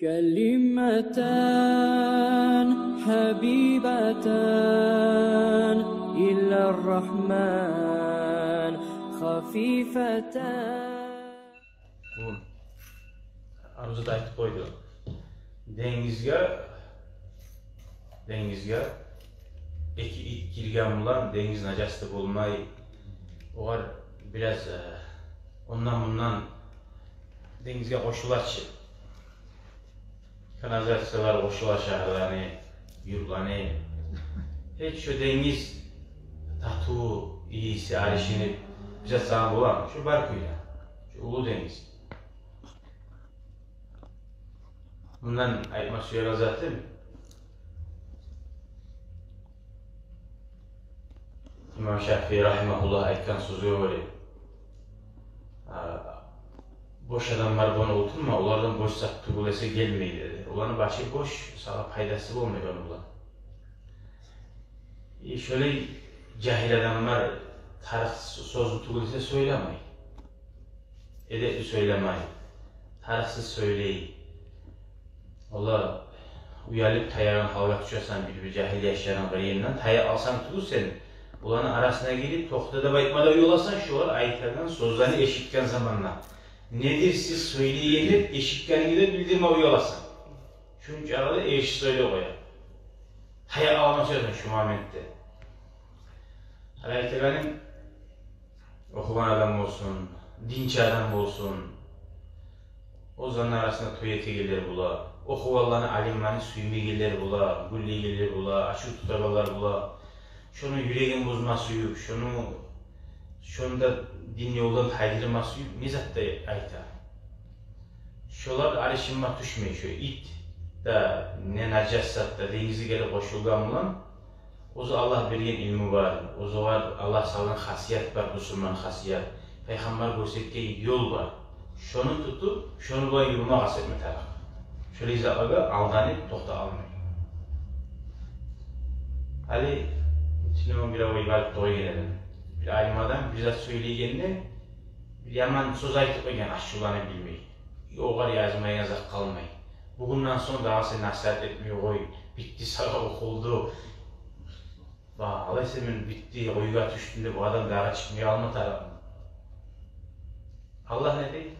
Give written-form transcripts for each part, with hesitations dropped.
كلمتان حبيبتان إلى الرحمن خفيفتان. Bu arzuda aytib qo'ydi. Dengizga iki it girgan bilan dengiz najosat bo'lmay, ular biraz ondan bundan dengizga qo'shilarchi. Kanalizatsiyalar qo'shilar shaharlarni, yurtlarni. Hiç şu dengiz tatu iyisi arışını bize sağ bulan şu Barkuyla, şu Ulu Deniz. Bundan aytmak suya zaten İmam Şafii rahimahullah aytgan so'zi bor. Boş adamlar bana oturma, onlardan boş sak tugulası gelmeydi dedi. Onların başı boş, sana faydası olmuyor onunla. Şöyle cahil adamlar tarih sözü tugulası söylemeyin. Edepli söylemeyin. Tarihsiz söyleyin. Ola uyalıp tayağın halka düşersen bir cahil yaşayan bir yerinden tayağı alsan tutur sen. Ulanın arasına girip tohtada bayıtmada yollasan şu var ayetlerden sözlerini eşitken zamanla. Nedir siz söyleyenler eşitkenini de bildirme yollasan. Çünkü arada eşit söyle koya. Tayağı alma sözün şu momente. Ayetlerin okuman adam olsun, dinç adam olsun. O zaman arasında toyete gelir bula. Okuvallarını alimlerini suyumu gelir bula, gülli gelir bula, açık tutabalar bula. Şunu yüreğin bozması yok, şunu da din yoldan kaydırması yok, mizat da ayta. Şolar arışınma düşmüyor, şu it da ne najasat da dengizi gelip koşulgan bulan, ozu Allah bergen ilmi var, ozu var Allah sağlayan hasiyet var, Müslüman hasiyet. Peygamber gösterdiği yol var. Şunu tutup, şunu boyun yoluna kastetme taraf. Şöyle izahlarga aldanıp tohta almayın. Ali, şimdi bir avayı varıp doğru gelelim. Bir alimadan bize söyleyeceğinde bir yaman söz aytıp koygan aşçılarını bilmeyin. Oğar yazmaya yazak kalmayın. Bugünden sonra daha seni nasihat etmiyor koy. Bitti sana okuldu. Alaysa men bitti, oyga düştüğünde bu adam daha çıkmıyor alma tarafını. Allah ne değil?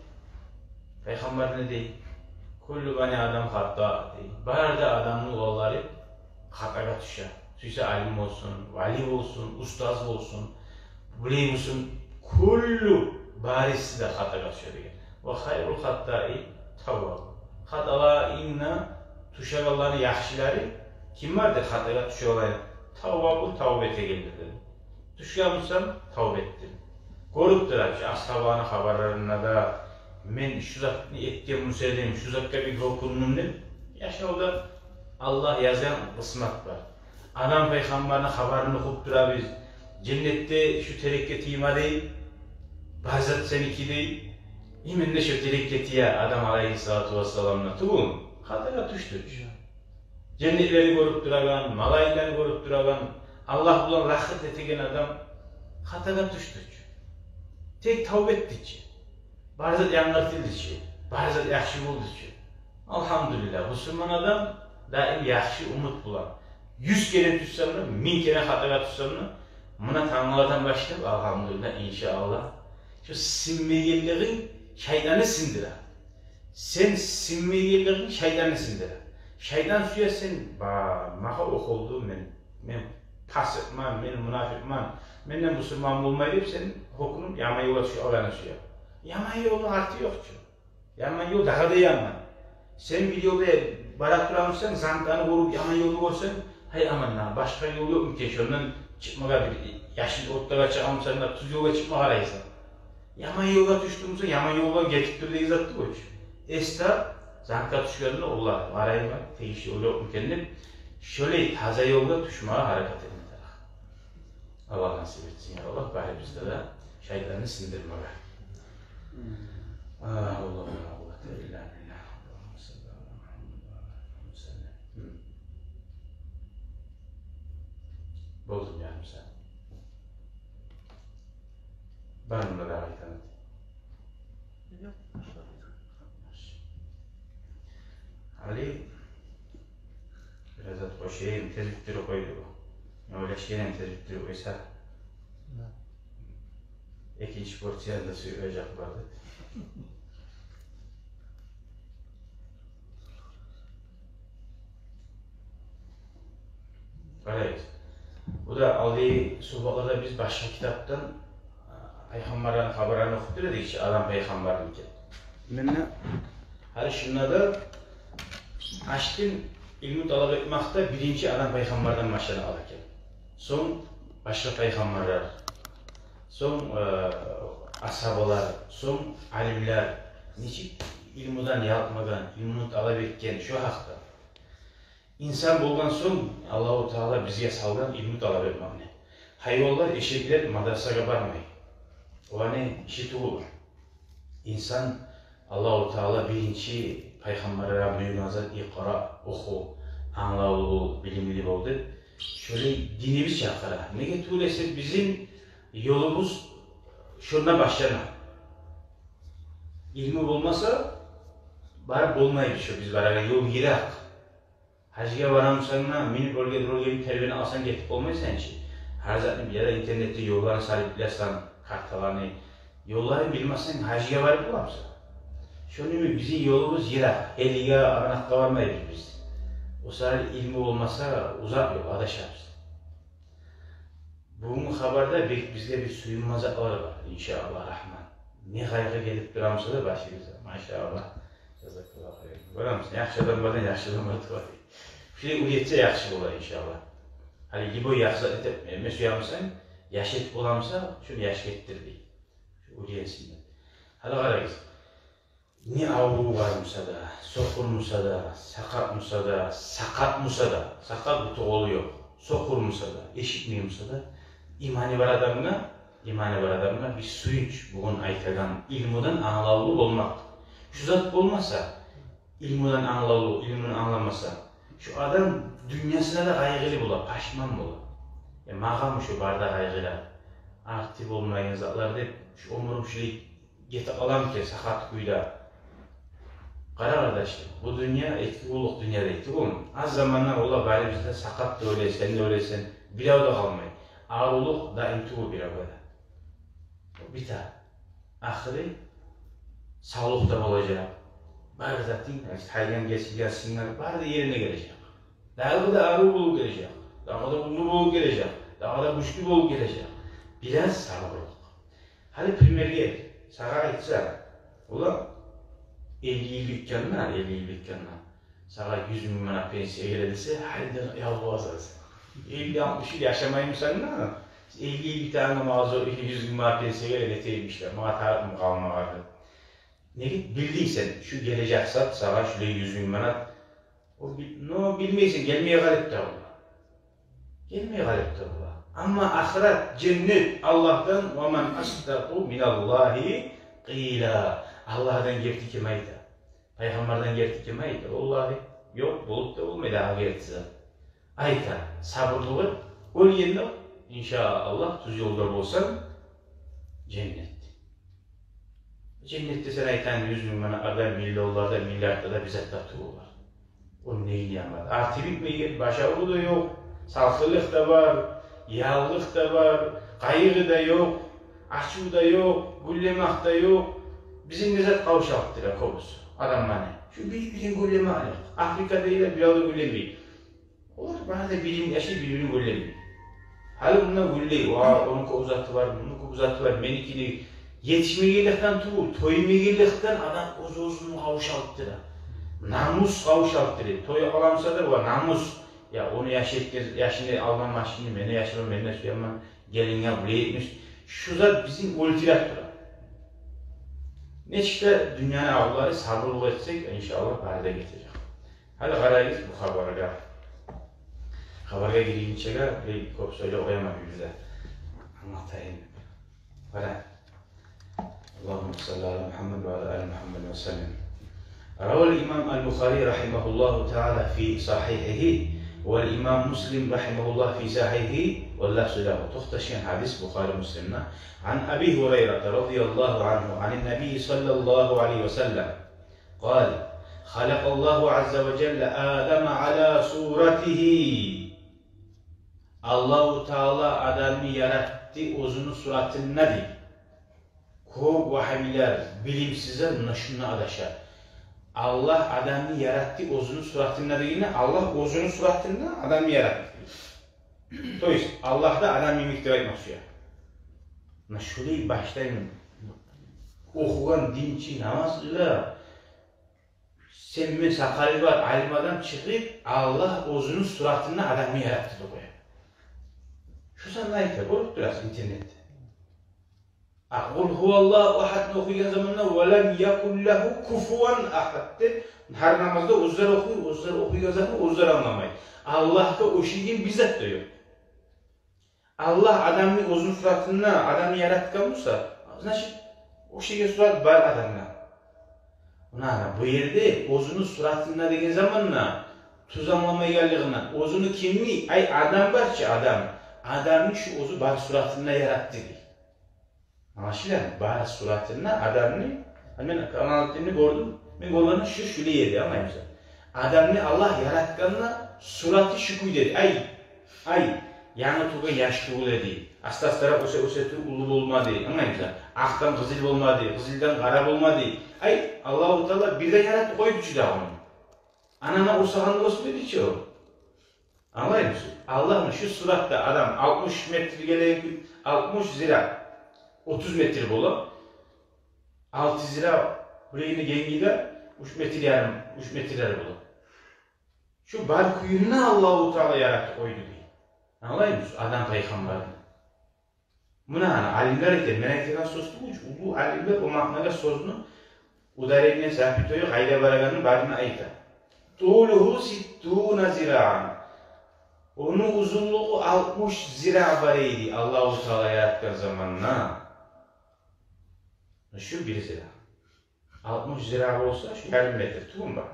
Peygamber ne değil? Kullu bani adam hatta değil. Barda adamın oğulları hataga düşer. Süyse alim olsun, vali olsun, ustaz olsun, biley musun? Kullu barisi de hataga düşer. Ve hayrul hattai tavvab. Hatalar inna tuşagaların yaxşileri kim vardır hataga düşer olayın? Tavvabı tavbete gelirdi. Düşüyormuşsam tavbe ettim. Görüptür ki ashabana haberlerine de men şu zatını etken müsaadim, şu zatka bir hukumunum ne? Yaşavda Allah yazan kısmet var. Adam peygamberine haberini okuptura biz. Cennette şu terekketi ima değil, bazat seniki değil. İminde şu terekketi ya adam aleyhissalatu vesselam'la tuğum. Hataga düştü. Cennetleri görüp duragan, malayları görüp duragan, Allah bulan rahmet etegen adam hataga düştü. Tek tavbe ettiçi, barzat yangartildiçi, barzat yaxşı boldiçi. Alhamdülillah, Müslüman adam daim yaxşı umut bulan. 100 kere düşsem, 1000 kere hataga düşsem, buna tanrılardan başlayıp alhamdülillah inşallah şu sinmeyenlerin şeytanı sindire. Sen sinmeyenlerin şeytanı sindire. Şeytan suya sen maha okuldu men pasıkman, men münafıkman, menden Müslüman bulmayı sen hukunum yama yola şu alana suya. Yama yolun artı yok ki. Yama yol daha da yaman. Sen bir yolda barak duramırsan, zantanı vurup yama yolu görsen, hay aman başka yol yok mu ki? Ondan çıkmağa bir yaşlı otlara çıkamırsan da tuz yola çıkmağa araysan. Yama yola düştüğümüzde yama yola getirtir de izattı koyuş. Esta zanka düşkörünü Allah arayma, teyişi yolu yok mu kendim? Şöyle taze yolda düşmeye hareket edin. Allah nasip etsin ya Allah, bari bizde de şeytanı sindirme ver. Allah Allah. Bozdum yani sen. Ben bununla daha iyi tanıdım. Ali biraz da koşayım, tezbitleri koydu bu. Öyle şeyden tezbitleri koysa ikinci porsiyon da söyleyeceklerdi. Evet. Bu da aldığı sohbetlarda biz başka kitaptan Peygamber'in haberini okuttu dedik ki adam Peygamber'in ki. Benimle her şunlarda aşkın ilmi talep etmekte birinci adam Peygamber'den başladı alırken. Son başka Peygamberler, son ashabalar, son alimler, niçin ilmudan yapmadan, ilmini talep etken şu hakta. İnsan bulgan son Allah-u Teala bizge salgan ilmi talep etmekni. Hayvanlar, eşekler madrasaga barmay. O ne işi tuğulur. İnsan Allah-u Teala birinci Peygamber'e büyüğünüze ikra, oku, anlaulu, bilimli oldu. Şöyle dinimiz çakara. Ne getirse bizim yolumuz şuna başlama. İlmi olmasa barıp olmayı şu biz beraber yol girer. Hacıya varamsanına minip bölge terbiyeni alsan getip olmaysan ki. Her zaman ya da internette yollarını sahiplersen, kartalarını, yolları bilmezsen hacıya varıp olamsa. Şunun bizim yolumuz girer. Eliye aranakta varmayız biz. O sefer ilmi olmasa uzak yol, adaşarız. Bugün haberde bizde bir suyunmazlıklar var inşallah rahman. Ne kaygı gelip duramsa da başımıza maşallah. Jazakallah hayır. Görür müsün? Yaxşıdan bardan yaxşıdan var. Şey uyetse yaxşı olur inşallah. Hani libo yaxşı etip mesuyamsan yaşet olamsa şunu yaşettirdi. Şu uyesinler. Hadi qarayız. Ne avru varmasa da, sokulmasa da, sakatmasa da, sakat butu oluyor. Sokulmasa da, eşitmeyimsa da, imani var adamına bir suyunç bugün aytagan ilmudan anlavulu olmak. Şu zat olmasa, ilmudan anlavulu, ilmini anlamasa, şu adam dünyasına da kaygılı bular, paşman bular. Ya mağam şu barda kaygılar, aktif olmayan zatlar deyip, şu umurum şöyle geti alam ki sakat kuyda. Qara kardeşim, bu dünya etki oluq dünyada etki olmuyor. Az zamanlar ola bari bizde sakat da öyleysen de öyleysen, bir da kalmayın. Ağır oluq da imtihu bir abada. Biter. Ahiri sağlıkta olacak. Bari zaten hayyan gelsinler, bari de yerine gelecek. Daha da ağır bulup gelecek. Daha da uzun bulup gelecek. Daha da güçlü bulup gelecek. Biraz sabırlık. Hadi primerger, sana aytsa, ola 50 yıllık kanına. Sana 100 bin manat pensiye geldiyse, hadi yalvarırsın. 50-60 yıl yaşamayayım seninle. 50 yıl bir tane mağaza 100 bin manat pensiye getirmişler. Bana tarafım kalmadı. Ne git bildiysen şu gelecek saat sana şöyle 100 bin manat. No bilmeysin gelmeye galip de olur. Gelmeye galip de olur. Ama ahiret cennet Allah'tan ve men asdaku minallahi qila. Allah'tan gerti kimeydi. Peygamberden gerti kimeydi. Vallahi yok bulup da olmaydı ağırtı. Ayta sabırlığı ol yerine inşallah tuz yolda olsan cennet. Cennette sen aytan 100 bin manada milyonlarda milyarda bize tatlı var. O neyin yanmadı. Artı bitmeyin, başarılı da yok, salkılık da var, yağlık da var, kaygı da yok, açı da yok, güllemek da yok. Bizim bize kavşaktır kovuz. Adam bana. Şu birbirini gülleme alır. Afrika'da ile biraz da güllemeyi. Olur bana da bilim yaşı birbirini güllemeyi. Hali bundan gülleyi. Onun kovuzatı var, bunun kovuzatı var. Menikini yetişmeygelikten tuğul, toymeygelikten adam uzun kavşaktır. Namus kavşaktır. Toy alamsa da var namus. Ya onu yaşını alman maşini, beni yaşamam, beni suyamam, gelin ya buraya etmiş. Şu zat bizim ultilattır. Neçikte dünyanın ağları sabırlık etsek inşallah barda getirecek. Hadi qarayız bu haberga. Haberga girince bir kop söyle oyama yüzde. Anlatayım. Qara. Allahümme salli ala Muhammed ve ala ali Muhammed ve sellem. روى الإمام البخاري رحمه الله تعالى في صحيحه والإمام مسلم رحمه الله في صحيحه واللفظ له تختشين حديث بخاري مسلم عن أبي هريرة رضي الله عنه عن النبي صلى الله عليه وسلم قال Halakallahu azze ve celle Adem ala suratihi. Allahu Teala adamı yarattı özünün suratına değil. Kov vahimler, bilimsizler şuna adaşar. Allah adamı yarattı özünün suratına değil. Allah özünün suratına adamı yarattı. Toys Allah'da adam mimiktir etmesiyor. Şöyle başlayın. Okuyan dinçi namazıyla sen sakali var alim adam çıkıp Allah özünün suratına adamı yarattı diyor. Şu sanayete bu biraz internette. Kul huvallahu ahad okuyan zamanında ve lem yekun lehu kufuven ahad. Her namazda uzlar okuyor, uzlar okuyan zaman uzlar anlamayı. Allah'ta o şeyin bizzat diyor. Allah adamı özünün suratına adamı yaratkan olsa, значит o şeye surat var adamla. Bu yerde özünün suratına degen zamanla tuzamlamaya geldiğinde özünü kimliği, ay adam var ki adam. Adamın şu özü bar suratına yarattı. Anlaşılıyor mu? Bar suratına adamını, ben anlattığımı gördüm. Ben gördüm şu şöyle yedi ama güzel. Adamını Allah yaratkanla suratı şükür dedi. Ay. Yani tuğba yaşlı ol dedi. Astaslara o tür ulu olmadı. Anlayın aktan kızıl olmadı, kızıldan kara olmadı. Ay Allah-u Teala birden yarattı koydu şu da onu. Anana o sahanlı olsun dedi ki o. Anlayın mısın? Allah'ın şu suratta adam 60 metre gelen 60 zira 30 metre bolu 6 zira buraya gengiyle 3 metre yarım 3 metreler bolu. Şu bar kuyununa Allah-u Teala yarattı koydu diye. Anlayın mısın? Adam peygamber. Buna alimler ete menekten sözlü bu alimler o maknada sözünü udarayla sabit oluyor. Gayre baraganın barına ayta. Tuluhu sittuna zira'an. Onun uzunluğu 60 zira var idi Allah-u Teala yarattığı zamanla. Şu bir zira. 60 zira olsa şu yarım metre tuğum var.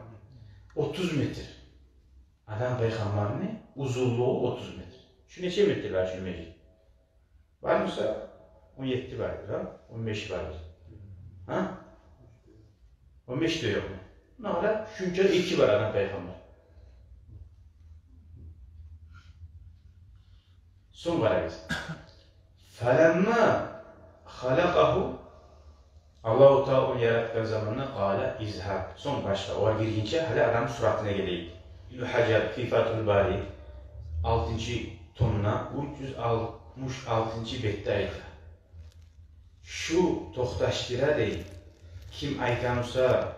30 metre. Adam peygamberin uzunluğu 30 metre. Şu neçe metre var şu mecid? Var mıysa 17 vardır ha? 15 vardır. Ha? 15 de yok mu? Ne var? Şunca 2 var adam peygamber. Son var biz. Felemma halakahu Allah-u Teala onu yarattığı zamanla kâle izhab. Son başta o girince hala adam suratına geleydi. Hacer fi Fathul Bari 6. tonuna 366. bette ayta. Şu toxtaştıra değil. Kim aytanırsa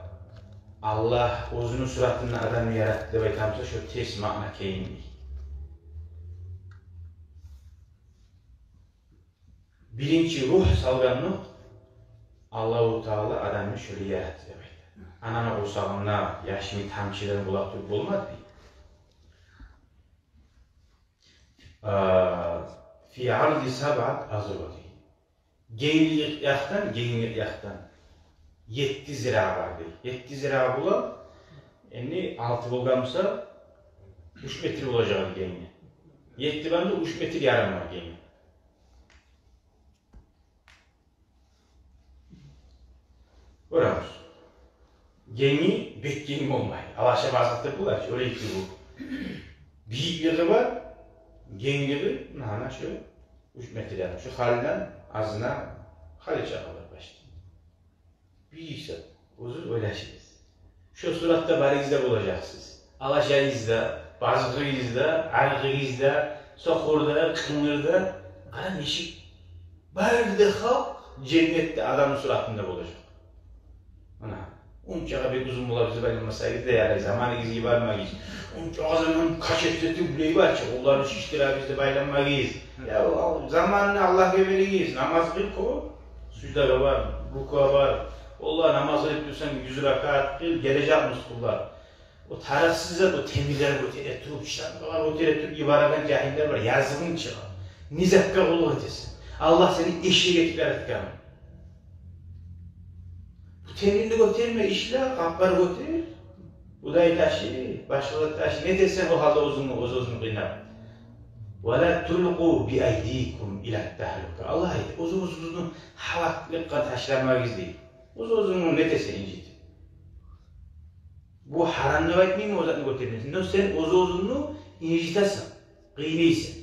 Allah özünün suratını adamı yarattı ve aytanırsa şu ters makna keyindi. Birinci ruh salganlık Allah-u Teala adamı şöyle yarattı demek. Anana ursağına yaşını tamçıdan bulak olmadı. Fi ardi sab'at azrati. Genlik yaktan 7 zira vardı. 7 zira bulan yani 6 bulgamsa 3 metre olacak genli. 7 bende 3 metre yarım var genli. Görüyoruz. Genli bek genli olmayı. Alaşa bazıkta bular ki öyle ki bu. Büyüklüğü var. Gen gibi, nana şu 3 metre yarım. Şu halinden azına hali çakalar başta. Büyükse, uzun öylesiniz. Şu suratta barizde bulacaksınız. Alaşağınızda, bazıkınızda, argınızda, sokurda, kınırda, karan eşik. Barda halk cennette adamın suratında bulacak. Uncağa bir uzun bulabilir benim masayı da yani zamanı gizi varmak için. Uncağa zaman kaç ettiği bileği var ki onları şiştiler biz de baylanmak iyiyiz. Ya zamanını Allah veririz. Namaz kıl ko, sucda var, rukuğa var. Allah namaz kılıp diyorsan 100 rakat kıl, gelecek misin kullar? O tarafsızlar, o temizler, o terettürüp, şankalar, o terettürüp ibaradan cahiller var. Yazgın çıkar. Nizakka kulu ötesi. Allah seni eşeğe getirip yaratkan. Bu teminli götürme işle, kaplar götür. Budayı taşı, başkaları taşı. Ne dersen o halde uzun kıynar. وَلَا تُلْقُوا بِأَيْدِيكُمْ اِلَى التَّهْلُكَ Allah ayet, uzun havaklıkla taşlanmak değil. Uzun ne dersen incit. Bu haramını aytmayın, o zatını götürmesin. Sen ozunu incitesin, kıynayısın.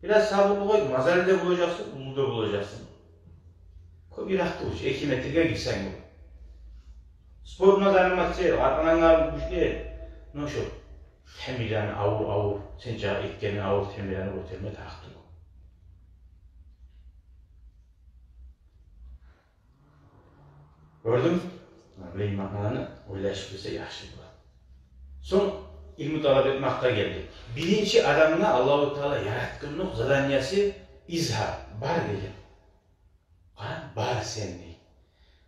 Biraz sabırlı koy, mazalide bulacaksın, uluda bulacaksın. Koy bir hafta uç, 2 metreye gitsen bu. Sporuna dayanmak arkadan ağır güçlü. Ne şu? Temirlerini avur, sen cağı etkenin avur temirlerini götürme taktı. Gördün mü? Böyle imanlarını oylaşırsa yaxşı bular. Son ilmi talep etmekte geldi. Birinci adamına Allah-u Teala yaratkınlık zadaniyası izhar, bar degan. Qara, bar sen dey.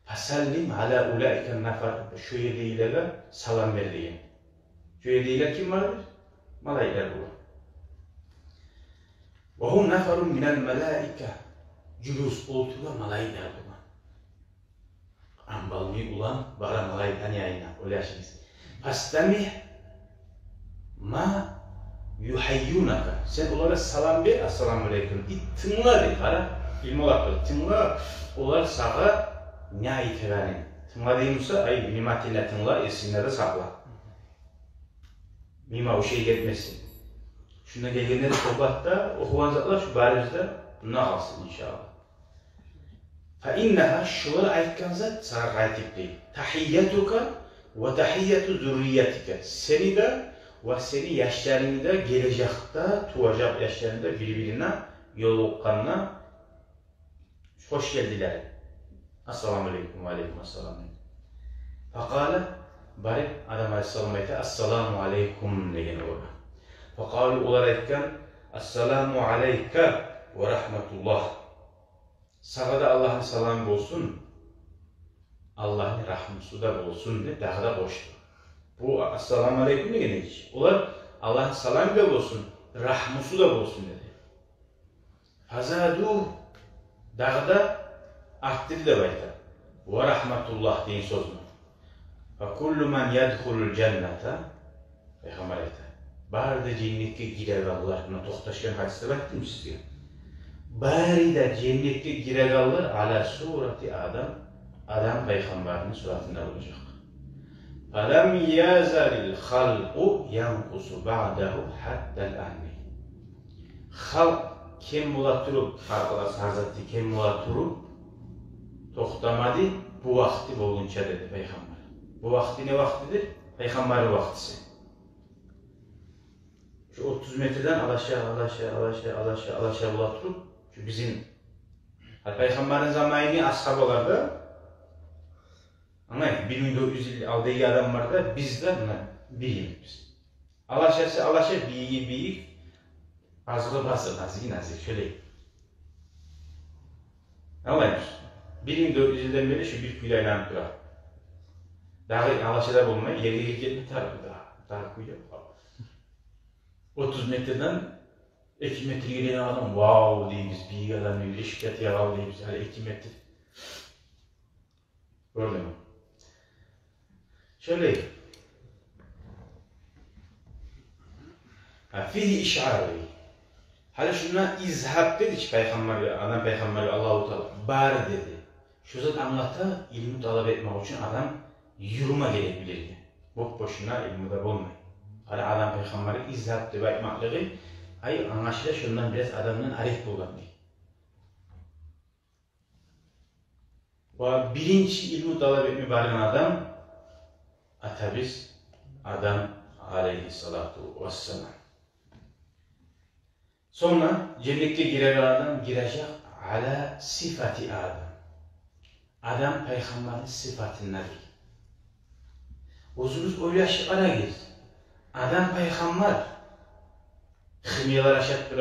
Fasallim ala ulaiken nafar, şu yerdegilerge salam ver degan. Şu yerdegiler kim vardır? Malaikler bu. Ve hum nafarun minel melaike. Julus oltular malaikler bu. Ambalmi ulan bara malaikan yayına. Öyle yaşayız. Fastamih ma yuhayyunaka. Sen onlara salam ver, assalamu alaikum. Tınla de, qara. İlmi olarak tınla, onlar sağa ne ayıtırani. Tınla deyimse, ay nimetine tınla, esinle de sakla. Mima o şey getmesin. Şuna gelgenleri sohbatta, okuwan zatlar şu barizde ne kalsın inşallah. فَاِنَّهَا şuları aytkan zat sana gaytip değil. Tahiyyatuka ve tahiyyetu zürriyetika. Seni de ve seni yaşlarını da gelecekte tuğacak yaşlarında birbirine yolukkanına hoş geldiler. Assalamu alaikum ve alaikum assalamu alaikum. Fakale bari adam aleyhisselam ayta assalamu alaikum degene ola. Fakale olar aytkan assalamu aleyke ve rahmetullah. Sana da Allah'ın salamı olsun, Allah'ın rahmeti da olsun diye daha da boştu. Bu assalamu aleykum ne hiç. Onlar Allah'ın salamı da olsun, rahmeti da olsun dedi. Fazadu dağda arttırdı da bayta. Ve rahmetullah deyin sözünü. Ve kullu men yedhulul cennete Peygamber ayta. Barda cennetke girer Allah'ına tohtaşken hadiste baktım sizge. Bari de cennetke giregallar ala surati Adam peygamberinin suratında olacak. Falam yazalil halqu yanqusu ba'dahu hattal anni. Halq kim ola turup, Hazreti Hazreti kim ola turup toxtamadı bu vakti bolunca dedi peygamber. Bu vakti ne vaktidir? Peygamber vaktisi. Şu 30 metreden alaşağı ola turup şu bizim Peygamberin zamanı ashabalarda anlayın 1400 yıl aldığı adam var da biz de biz. Alaşa büyük azılı nazik şöyle. Anlayın 1400 yıldan beri şu bir kuyla inan durar. Daha alaşada bulmayı yeri gitme tarafı daha kuyla. 30 metreden 2 metre gelen adam wow diye biz bir adam öyle şirket yaralı diye biz hani 2 metre. Gördün mü? Şöyle. Fihi işarı. Hala şuna izhab dedi ki adam peygamber Allah-u Teala bar dedi. Şu zat anlatta ilmi talep etmek için adam yürüme gelebilirdi. Boşuna ilmi de olmayın. Hala adam peygamberi izhab dedi etmekleri ay anlaşıla şundan biraz adamın arif bulgan değil. Ve birinci ilmi talep etme barın adam Atabiz Adam aleyhissalatu vesselam. Sonra cennete girer adam girecek ala sifati Adam. Adam peygamberin sıfatında değil. Uzunuz oylaş arayız. Adam peygamber. Ximiyalar aşat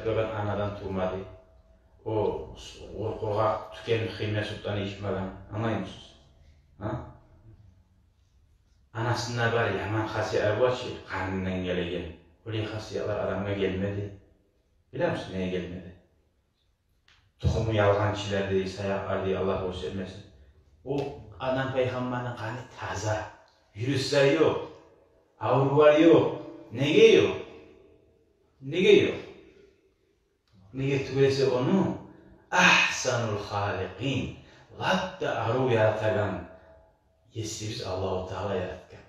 duragan anadan tuğmadı. O korkak tüken ximiya sultanı içmeden. Anlayın mısınız? Anasından var yaman xasiyatlar var ki kanından gelegen. Öyle xasiyatlar adamına gelmedi. Bilir misin neye gelmedi? Tohumu yalgancılar dedi, sayaklar diye Allah göstermesin. O adam peygamberin kanı taza. Virüsler yok. Avruvar yok. Nege yok? Nege yok? Nege tüvese onu ahsanul halikin. Latta aru yaratagan Yesimiz Allah-u Teala yaratgan.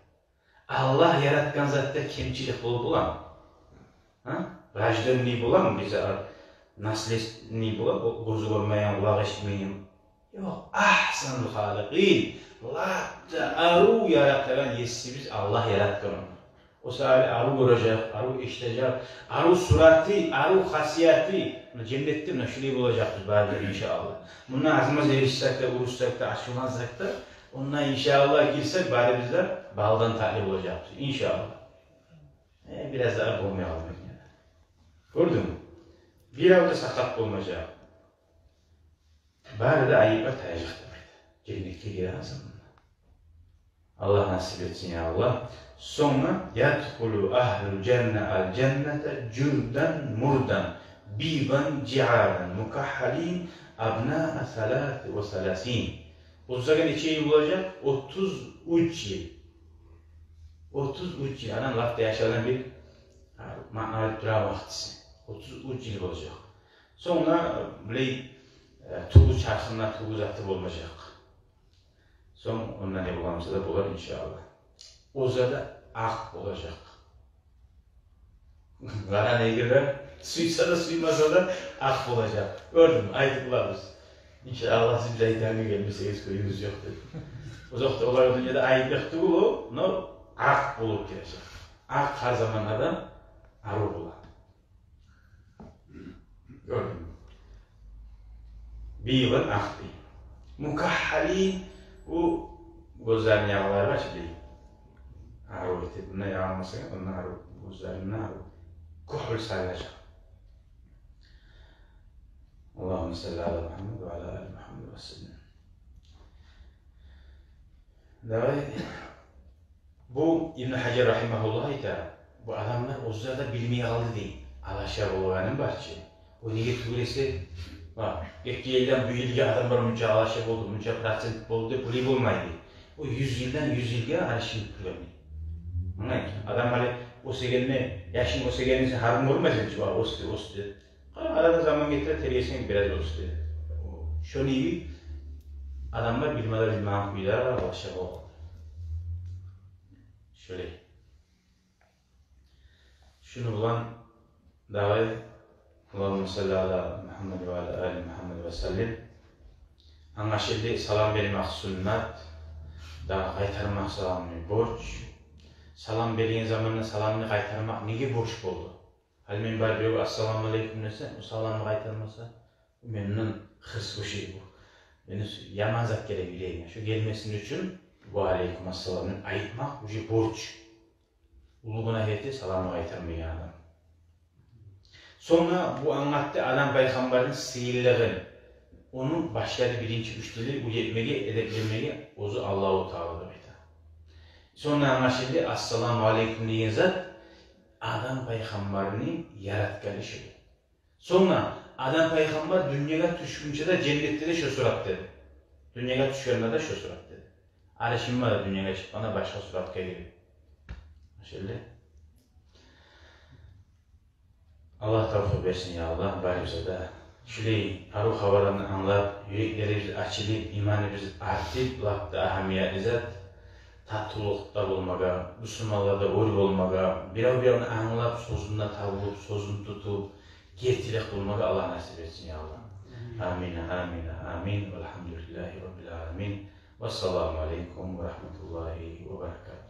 Allah yaratgan zatda kemchilik bo'ladimi? Ha? Rajdonni bo'ladimi? Biza naslni bo'ladi, ko'zi ko'rmagan, quloq eshitmagan. Yo'q, ahsanul xoliqin. Labda aru yaratgan yesimiz Allah yaratgan. O saali aru görecek, aru işitecek, aru surati, aru hasiyati. Cennette şöyle olacaktır bari inşallah. Bundan azımız erişsek de, uruşsak da, aşılmazsak da, ondan inşallah girsek bari bizler baldan taklif olacaktır. İnşallah. Biraz daha olmayalım. Yani. Gördün mü? Bir avda sakat olmayacak. Bari de ayıplar tayacak demektir. Cennette girersin. Allah nasip etsin ya Allah. Sonra yadhulu ahlul cenne al cennete cürden murdan biban ci'aran mukahhalin abna'a salati ve salasin. Uzakın içi yıl olacak 33 yıl. 33 yıl. Adam lafta yaşanan bir manalı dura vaktisi. 33 yıl olacak. Sonra böyle tuğu çarşında tuğu zatı olmayacak. Son ondan ne bulamasa da bular inşallah. O zada ak olacak. Bana ne girer? Suysa da suymasa da ak olacak. Gördün mü? Aydıklarız. İnşallah siz bize hidayete gelmişseniz köyümüz yok dedi. O zaman olar dünyada aydıktı bu, no ak bulup gelecek. Ak her zamanlarda arı bulan. Gördün mü? Bir yılın ak değil. Mukahhalin bu gözlerin yağları var şimdi. Arı bitti. Bununla yağılmasın, onunla arı, gözlerinin arı. Kuhul sayılacak. Allahümme salli ala Muhammed ve ala ali Muhammed ve sellem. Bu İbn-i Hacer rahimahullah ise bu adamlar o sırada bilmeyi aldı değil. Alaşar olanın bahçe. O niye tuğresi var. Eski yıldan bu yılga adamlar munca alaşar oldu, munca pratik oldu, bu olmaydı. O 100 yıldan 100 yılga alaşır tuğremi. Adam hani o segenine, yaşın o segenine haram olmayacak çünkü ostu. Arada zaman getirir, teriyesine biraz ostu. Şöyle gibi adamlar bilmeden bilmem kuyular alaşar oldu. Şöyle. Şunu bulan davayı Allahümme salli ala Muhammed ve ala ali Muhammed ve sellem. Anlaşıldı salam vermek sünnet. Daha kaytarmak salamını borç. Salam verdiğin zamanla salamını kaytarmak neye borç oldu? Hal men bar bir assalamu aleyküm dese, o salamını kaytarmasa memnun hırs bu şey bu. Beni yaman zat gelebileyim. Şu gelmesinin için bu aleyküm assalamını ayıtmak bu şey borç. Uluğuna heti salamını kaytarmıyor adam. Sonra bu anlattı adam peygamberin sihirlerini. Onu başladı birinci üçlülü uyetmeye, edeplemeye ozu Allah-u Teala'dır. Sonra anlaşıldı assalamu aleyküm diyen zat adam peygamberini yaratkan işi. Sonra adam peygamber dünyaya düşkünce de cennette de şu surat dedi. Dünyaya düşkünde de şu surat dedi. Arşimma da dünyaya çıkmana başka surat geliyor. Anlaşıldı? Allah tavfiq versin ya Allah, bari bize de şöyle aruh havalarını anlayıp, yüreklerimizi açılıp, imanımızı artıp, lakta ahamiyet izat, tatlılıkta olmaga, Müslümanlarda oy olmaga, bir anlayıp, sözünde tavılıp, sözünü tutup, gertilik olmaga Allah nasip etsin ya Allah. Amin, amin, amin. Velhamdülillahi Rabbil alemin. Vesselamu aleyküm ve rahmetullahi ve berekatuhu.